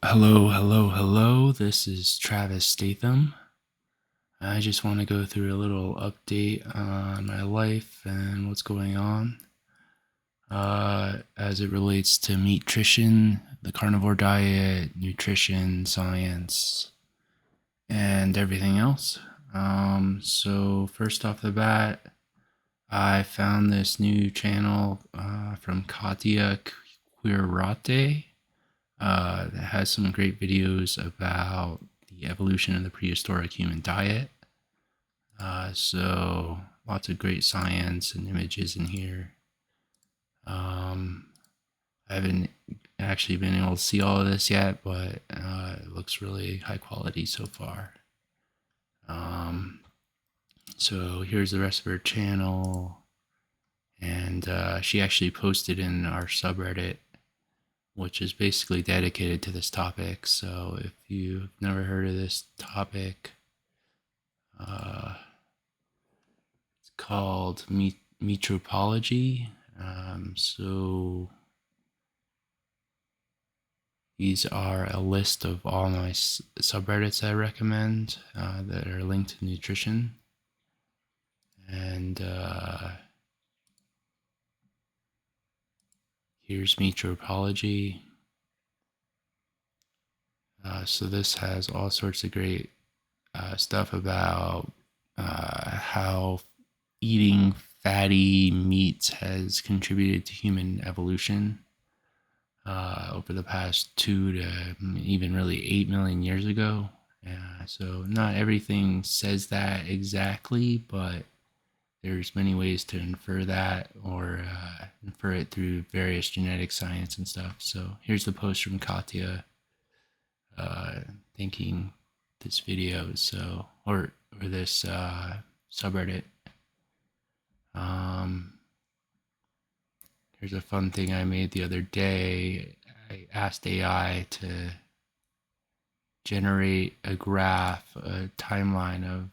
Hello. This is Travis Statham. I just want to go through a little update on my life and what's going on as it relates to Meatrition, the carnivore diet, nutrition, science, and everything else. So, first off the bat, I found this new channel from Katia Quirate that has some great videos about the evolution of the prehistoric human diet. So lots of great science and images in here. I haven't actually been able to see all of this yet, but it looks really high quality so far. So here's the rest of her channel, and she actually posted in our subreddit, which is basically dedicated to this topic. So if you've never heard of this topic, it's called Meatropology. So these are a list of all my subreddits I recommend that are linked to nutrition. And here's Meatropology. So this has all sorts of great stuff about how eating fatty meats has contributed to human evolution over the past 2 to even really 8 million years ago. So not everything says that exactly, but there's many ways to infer that or infer it through various genetic science and stuff. So here's the post from Katya thanking this video, or this subreddit. Here's a fun thing I made the other day. I asked AI to generate a graph, a timeline of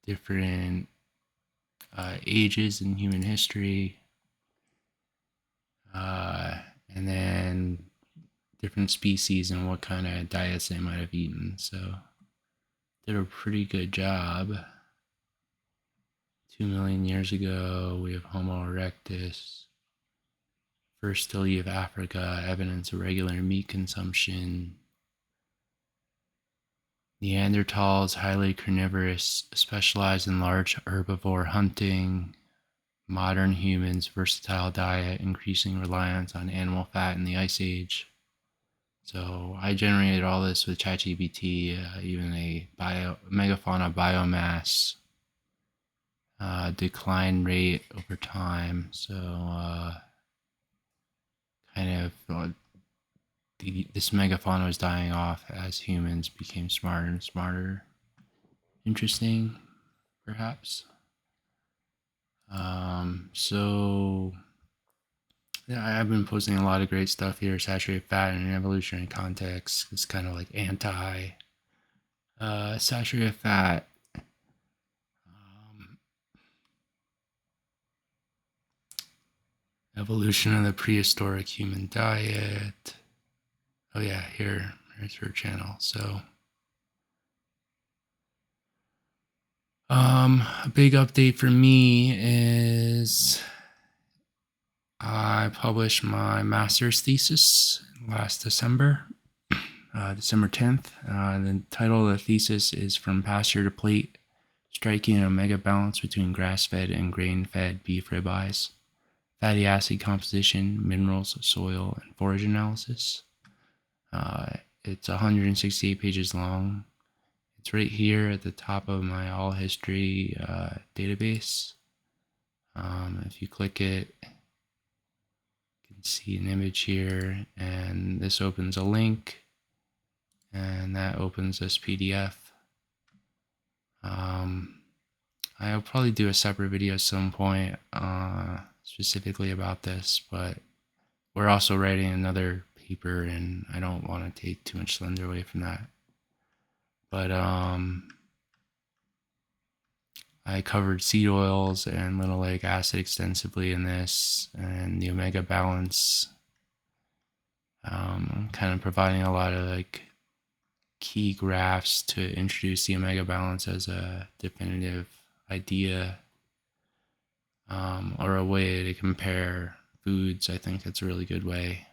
different ages in human history, and then different species and what kind of diets they might have eaten. So did a pretty good job. 2 million years ago, we have Homo erectus. First stilly of Africa, evidence of regular meat consumption. Neanderthals, highly carnivorous, specialized in large herbivore hunting. Modern humans, versatile diet, increasing reliance on animal fat in the Ice Age. So I generated all this with ChatGPT, even a megafauna biomass decline rate over time. So kind of this megafauna was dying off as humans became smarter and smarter. Interesting, perhaps. So yeah, I've been posting a lot of great stuff here. Saturated fat in an evolutionary context. It's kind of like anti saturated fat. Evolution of the prehistoric human diet. Oh yeah, here's her channel. So a big update for me is I published my master's thesis last December, December 10th. The title of the thesis is From Pasture to Plate, Striking an Omega Balance Between Grass-Fed and Grain-Fed Beef Ribeyes, Fatty Acid Composition, Minerals, Soil, and Forage Analysis. It's 168 pages long. It's right here at the top of my all history database. If you click it, you can see an image here, and this opens a link, and that opens this PDF. I'll probably do a separate video at some point specifically about this, but we're also writing another paper, and I don't want to take too much thunder away from that. But I covered seed oils and linoleic acid extensively in this, and the omega balance I'm kind of providing a lot of like key graphs to introduce the omega balance as a definitive idea, or a way to compare foods. I think that's a really good way.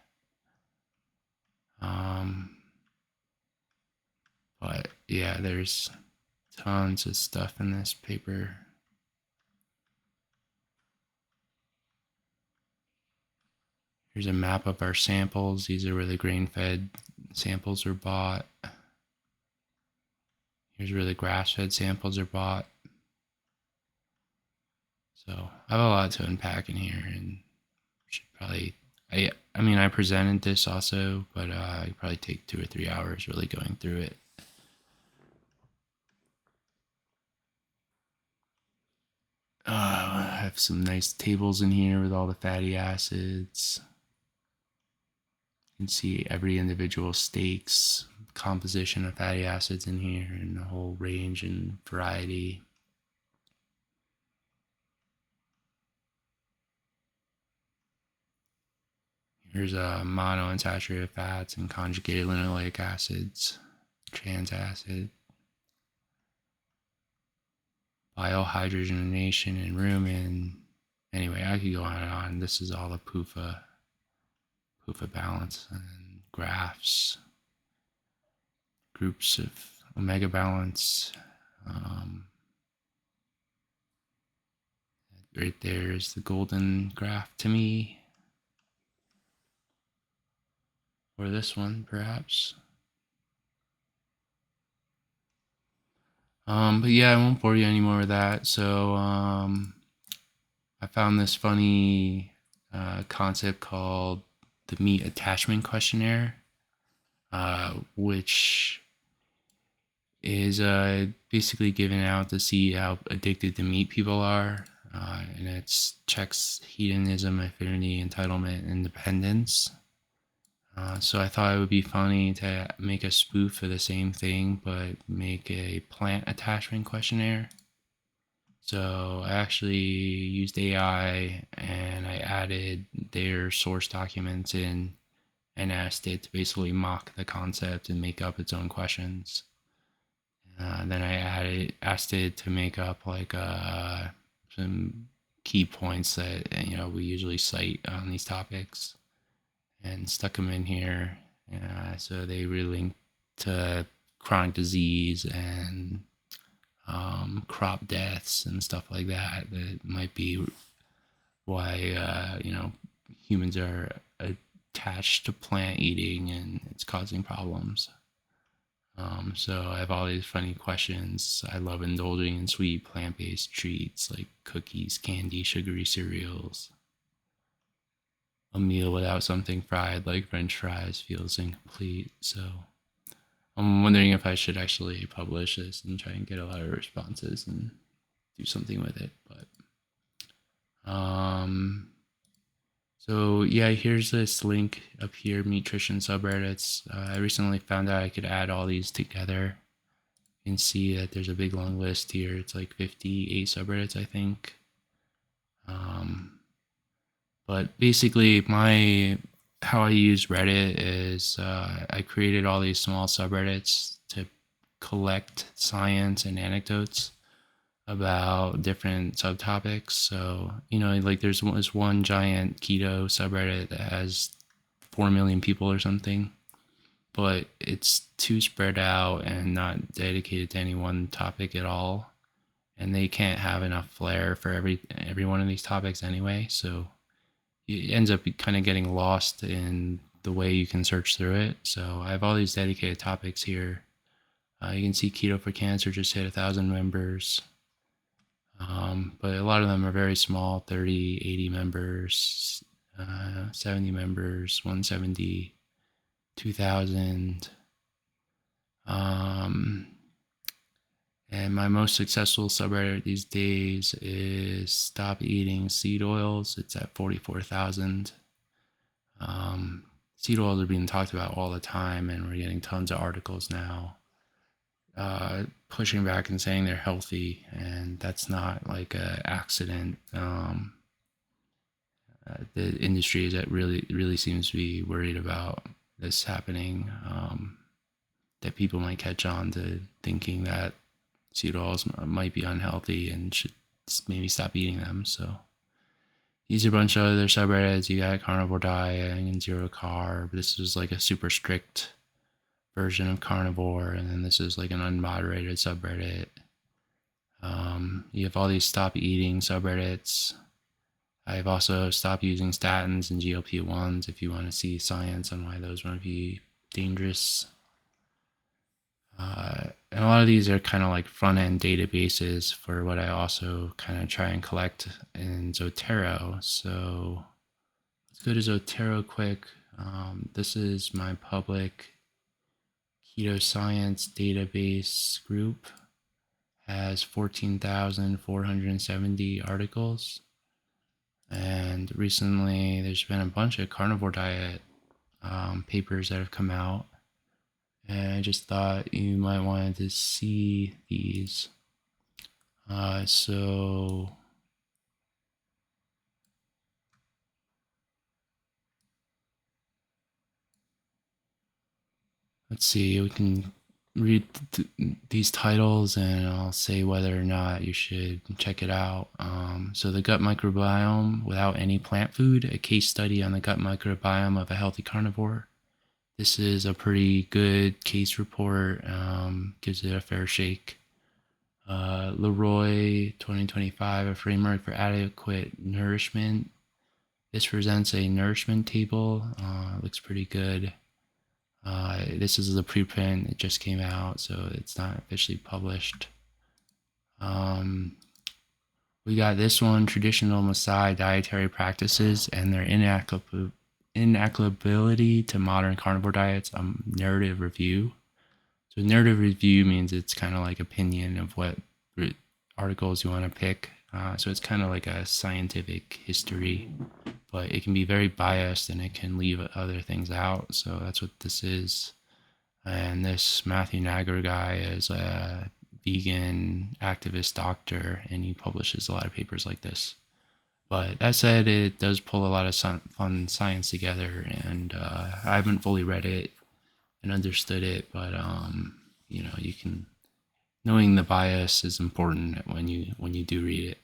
But yeah, there's tons of stuff in this paper. Here's a map of our samples. These are where the grain-fed samples are bought. Here's where the grass-fed samples are bought. So I have a lot to unpack in here, and should probably, I mean, I presented this also, but I could probably take 2 or 3 hours really going through it. I have some nice tables in here with all the fatty acids. You can see every individual steak's composition of fatty acids in here, and the whole range and variety. Here's monounsaturated fats and conjugated linoleic acids, trans acid, biohydrogenation and rumen. Anyway, I could go on and on. This is all the PUFA balance and graphs, groups of omega balance. Right there is the golden graph to me. Or this one, perhaps. But yeah, I won't bore you anymore with that. So I found this funny concept called the meat attachment questionnaire, which is basically given out to see how addicted to meat people are. And it checks hedonism, affinity, entitlement, and dependence. So I thought it would be funny to make a spoof of the same thing, but make a plant attachment questionnaire. So I actually used AI and I added their source documents in and asked it to basically mock the concept and make up its own questions. Then I asked it to make up like some key points that we usually cite on these topics, and stuck them in here. So they relate to chronic disease and crop deaths and stuff like that. That might be why humans are attached to plant eating and it's causing problems. So I have all these funny questions. I love indulging in sweet plant-based treats like cookies, candy, sugary cereals. A meal without something fried like French fries feels incomplete. So I'm wondering if I should actually publish this and try and get a lot of responses and do something with it. But so yeah, here's this link up here, Meatrition subreddits. I recently found out I could add all these together. You can see that there's a big long list here. It's like 58 subreddits, I think. But basically how I use Reddit is I created all these small subreddits to collect science and anecdotes about different subtopics. So, like there's this one giant keto subreddit that has 4 million people or something, but it's too spread out and not dedicated to any one topic at all. And they can't have enough flair for every one of these topics anyway. So it ends up kind of getting lost in the way you can search through it. So I have all these dedicated topics here. You can see Keto for Cancer just hit 1,000 members. But a lot of them are very small, 30, 80 members, 70 members, 170, 2,000. And my most successful subreddit these days is Stop Eating Seed Oils. It's at 44,000. Seed oils are being talked about all the time, and we're getting tons of articles now pushing back and saying they're healthy, and that's not like an accident. The industry that really seems to be worried about this happening, that people might catch on to thinking that seed oils might be unhealthy and should maybe stop eating them. So these are a bunch of other subreddits. You got carnivore diet and zero carb. This is like a super strict version of carnivore, and then this is like an unmoderated subreddit. You have all these stop eating subreddits. I've also stopped using statins and GLP-1s if you want to see science on why those might be dangerous. And a lot of these are kind of like front-end databases for what I also kind of try and collect in Zotero. So let's go to Zotero quick. This is my public keto science database group. Has 14,470 articles. And recently there's been a bunch of carnivore diet papers that have come out. And I just thought you might want to see these. So let's see, we can read these titles and I'll say whether or not you should check it out. So the gut microbiome without any plant food, a case study on the gut microbiome of a healthy carnivore. This is a pretty good case report, gives it a fair shake. Leroy 2025, a framework for adequate nourishment. This presents a nourishment table, looks pretty good. This is the preprint, it just came out, so it's not officially published. We got this one, Traditional Maasai Dietary Practices and Their Inapplicability to Modern Carnivore Diets, narrative review. So narrative review means it's kind of like opinion of what articles you want to pick. So it's kind of like a scientific history, but it can be very biased and it can leave other things out. So that's what this is. And this Matthew Nagar guy is a vegan activist doctor, and he publishes a lot of papers like this. But that said, it does pull a lot of fun science together, and I haven't fully read it and understood it, but you know, you can, knowing the bias is important when you do read it.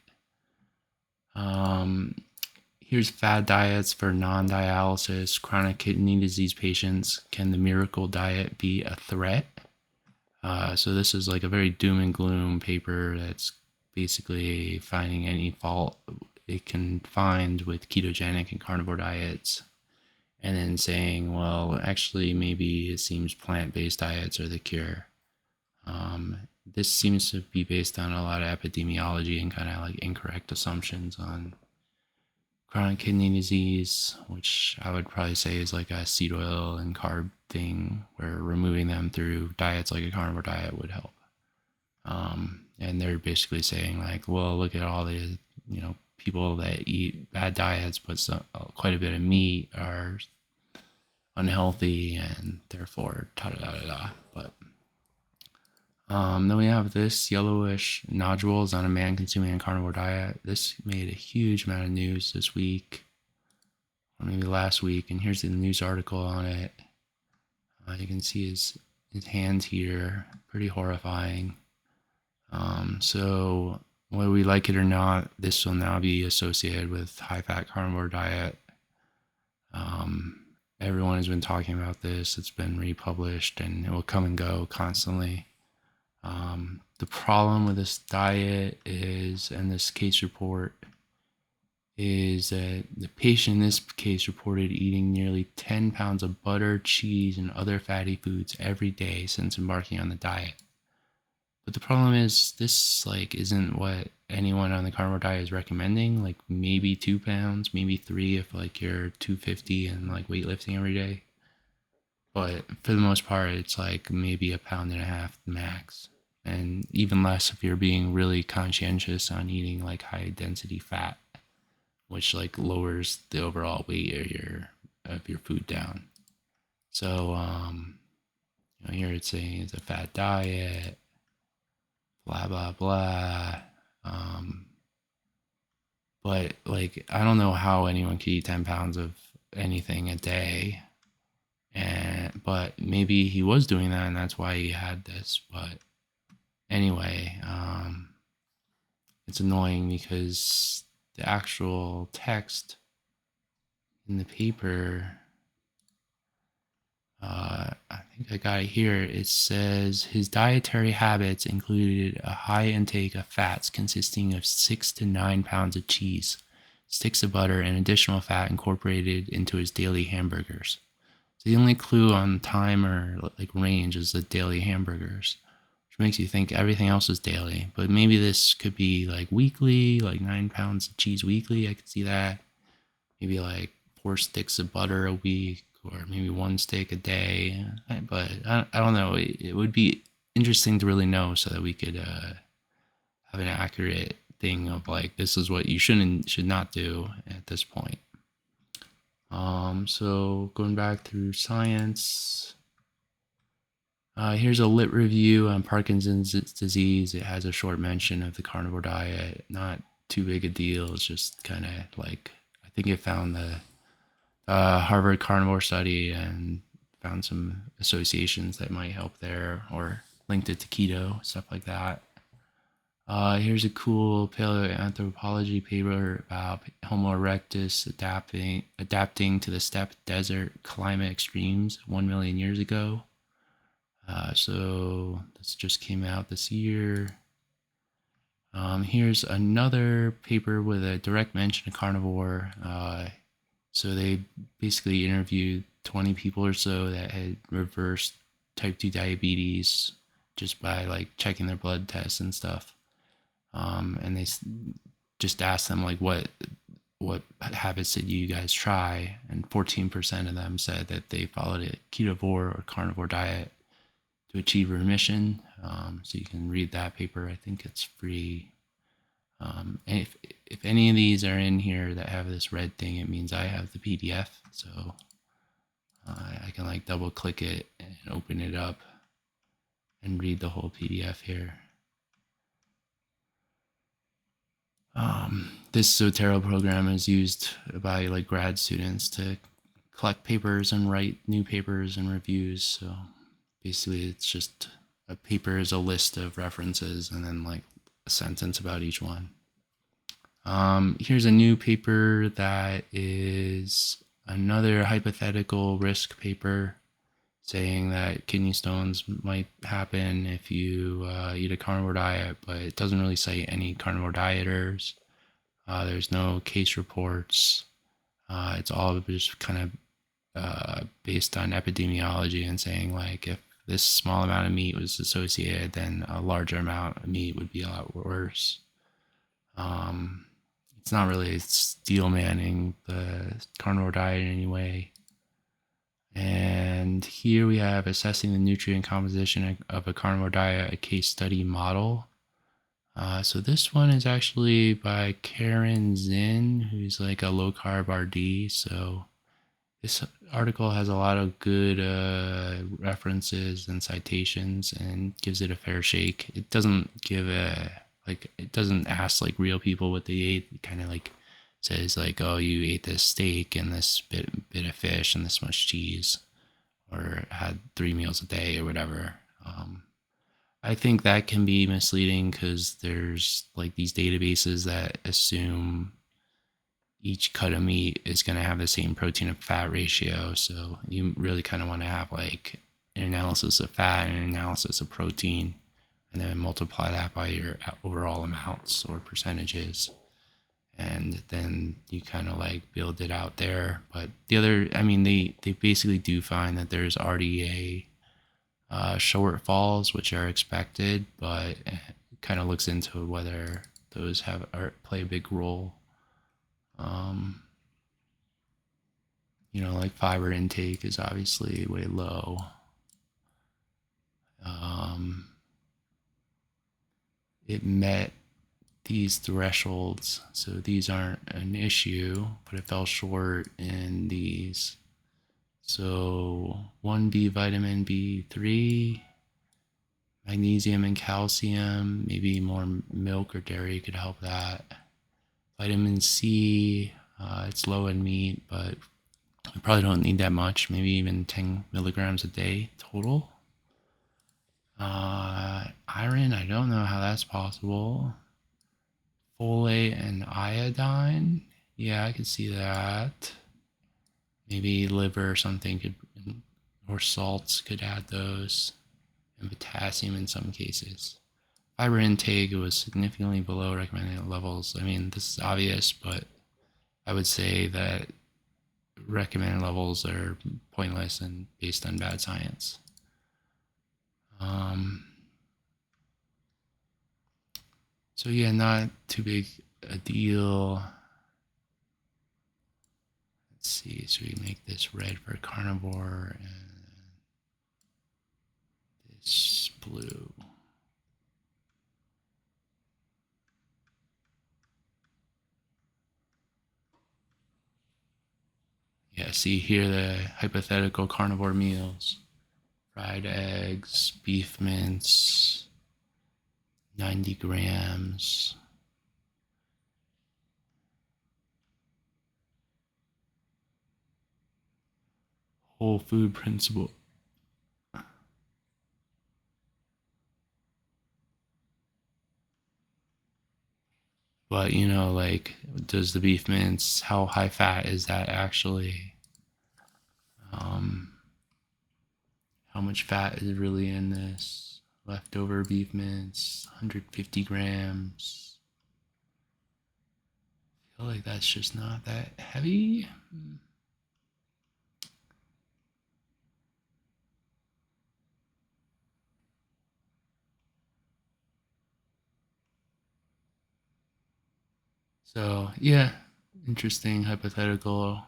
Here's fad diets for non-dialysis chronic kidney disease patients. Can the miracle diet be a threat? So this is like a very doom and gloom paper that's basically finding any fault it can find with ketogenic and carnivore diets, and then saying, well, actually, maybe it seems plant-based diets are the cure. This seems to be based on a lot of epidemiology and kind of like incorrect assumptions on chronic kidney disease, which I would probably say is like a seed oil and carb thing, where removing them through diets like a carnivore diet would help. And they're basically saying like, well, look at all the, you know, people that eat bad diets but quite a bit of meat are unhealthy and therefore da-da-da-da-da. But then we have this yellowish nodules on a man consuming a carnivore diet. This made a huge amount of news this week, or maybe last week, and here's the news article on it. You can see his hands here, pretty horrifying. So whether we like it or not, this will now be associated with high-fat carnivore diet. Everyone has been talking about this. It's been republished, and it will come and go constantly. The problem with this diet is, and this case report, is that the patient in this case reported eating nearly 10 pounds of butter, cheese, and other fatty foods every day since embarking on the diet. But the problem is, this like isn't what anyone on the carnivore diet is recommending. Like maybe 2 pounds, maybe 3 if like you're 250 and like weightlifting every day. But for the most part, it's like maybe 1.5 pounds max. And even less if you're being really conscientious on eating like high density fat, which like lowers the overall weight of your food down. So you know, here it's saying it's a fat diet, blah blah blah. But like I don't know how anyone can eat 10 pounds of anything a day but maybe he was doing that and that's why he had this. But anyway, it's annoying because the actual text in the paper, I think I got it here. It says his dietary habits included a high intake of fats consisting of 6 to 9 pounds of cheese, sticks of butter, and additional fat incorporated into his daily hamburgers. So the only clue on time or like range is the daily hamburgers, which makes you think everything else is daily. But maybe this could be like weekly, like 9 pounds of cheese weekly. I could see that. Maybe like 4 sticks of butter a week, or maybe 1 steak a day. But I don't know. It would be interesting to really know so that we could have an accurate thing of like, this is what you should not do at this point. So going back through science, here's a lit review on Parkinson's disease. It has a short mention of the carnivore diet. Not too big a deal. It's just kind of like, I think it found the Harvard carnivore study and found some associations that might help there, or linked it to keto, stuff like that. Here's a cool paleoanthropology paper about Homo erectus adapting to the steppe desert climate extremes 1 million years ago. So this just came out this year. Here's another paper with a direct mention of carnivore. So they basically interviewed 20 people or so that had reversed type 2 diabetes just by like checking their blood tests and stuff. And they just asked them like, what habits did you guys try? And 14% of them said that they followed a ketovore or carnivore diet to achieve remission. So you can read that paper. I think it's free. And if any of these are in here that have this red thing, it means I have the PDF. So I can like double click it and open it up and read the whole PDF here. This Zotero program is used by like grad students to collect papers and write new papers and reviews. So basically it's just a paper is a list of references and then like a sentence about each one. Here's a new paper that is another hypothetical risk paper saying that kidney stones might happen if you eat a carnivore diet, but it doesn't really cite any carnivore dieters. There's no case reports. It's all just kind of based on epidemiology and saying like if this small amount of meat was associated, then a larger amount of meat would be a lot worse. It's not really steel manning the carnivore diet in any way. And here we have assessing the nutrient composition of a carnivore diet, a case study model. So this one is actually by Karen Zinn, who's like a low carb RD. So this article has a lot of good references and citations and gives it a fair shake. It doesn't give it doesn't ask like real people what they ate. It kind of like says like, oh, you ate this steak and this bit of fish and this much cheese, or had 3 meals a day or whatever. I think that can be misleading because there's like these databases that assume each cut of meat is going to have the same protein and fat ratio. So you really kind of want to have like an analysis of fat and an analysis of protein, and then multiply that by your overall amounts or percentages. And then you kind of like build it out there. But the other, I mean, they basically do find that there's RDA shortfalls, which are expected, but it kind of looks into whether those play a big role. Like fiber intake is obviously way low. It met these thresholds, so these aren't an issue, but it fell short in these. So 1B vitamin B3, magnesium and calcium, maybe more milk or dairy could help that. Vitamin C, it's low in meat, but We probably don't need that much, maybe even 10 milligrams a day total. Iron, I don't know how that's possible. Folate and iodine, yeah, I could see that. Maybe liver or something could, or salts could add those, and potassium in some cases. Fiber intake was significantly below recommended levels. I mean, this is obvious, but I would say that recommended levels are pointless and based on bad science. So yeah, not too big a deal. Let's see, so we make this red for carnivore and this blue. Yeah, see here the hypothetical carnivore meals. Fried eggs, beef mince, 90 grams. Whole food principle. But you know, like, does the beef mince, how high fat is that actually? How much fat is really in this? Leftover beef mince, 150 grams. I feel like that's just not that heavy. So yeah, interesting hypothetical.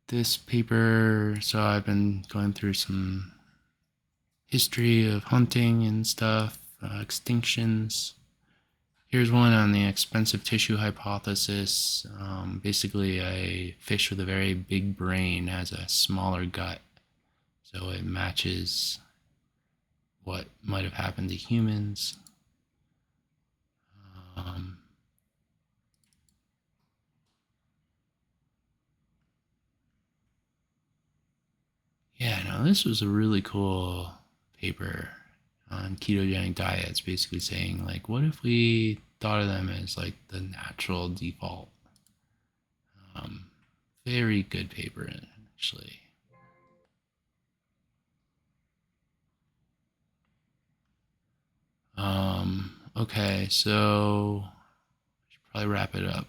This paper, so I've been going through some history of hunting and stuff, extinctions. Here's one on the expensive tissue hypothesis. Basically, a fish with a very big brain has a smaller gut, so it matches what might have happened to humans. Yeah, no, this was a really cool paper on ketogenic diets, basically saying, like, what if we thought of them as like the natural default? Very good paper, actually. Okay, so I should probably wrap it up.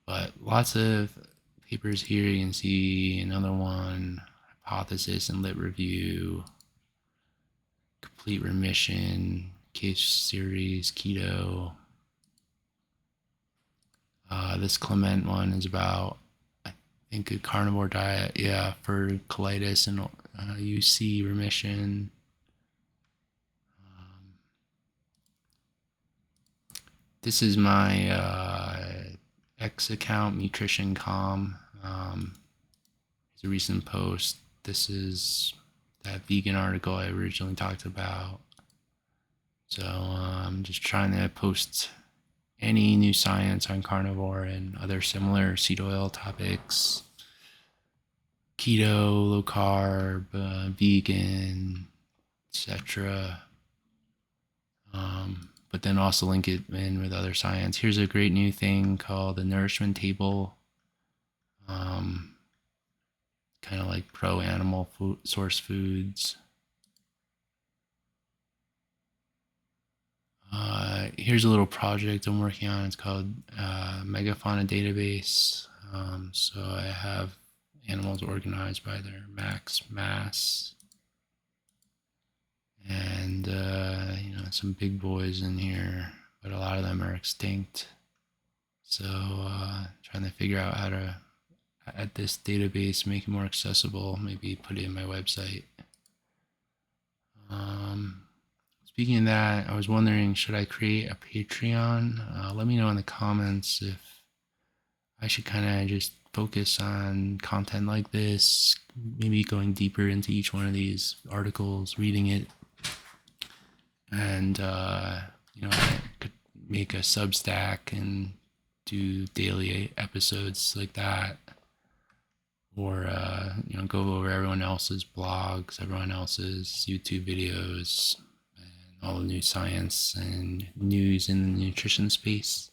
But lots of papers here. You can see another one, hypothesis and lit review, complete remission, case series, keto. This Clement one is about, I think, a carnivore diet, yeah, for colitis and UC remission. This is my X account, Meatrition.com. It's a recent post. This is that vegan article I originally talked about. So I'm just trying to post any new science on carnivore and other similar seed oil topics. Keto, low carb, vegan, etc. But then also link it in with other science. Here's a great new thing called the nourishment table. Kind of like pro animal source foods. Here's a little project I'm working on. It's called Megafauna Database. So I have animals organized by their max mass, and you know, some big boys in here, but a lot of them are extinct. So trying to figure out how to add this database, make it more accessible, maybe put it in my website. Speaking of that, I was wondering, should I create a Patreon? Let me know in the comments if I should kind of just focus on content like this, maybe going deeper into each one of these articles, reading it, and you know, I could make a Substack and do daily episodes like that, or go over everyone else's blogs, everyone else's YouTube videos, and all the new science and news in the nutrition space.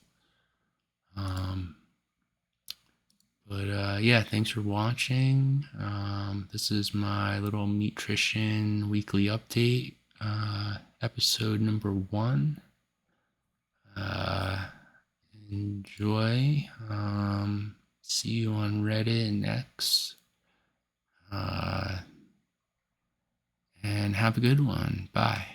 Yeah, thanks for watching. This is my little Meatrition weekly update, episode number 1. Enjoy. See you on Reddit and X. And have a good one. Bye.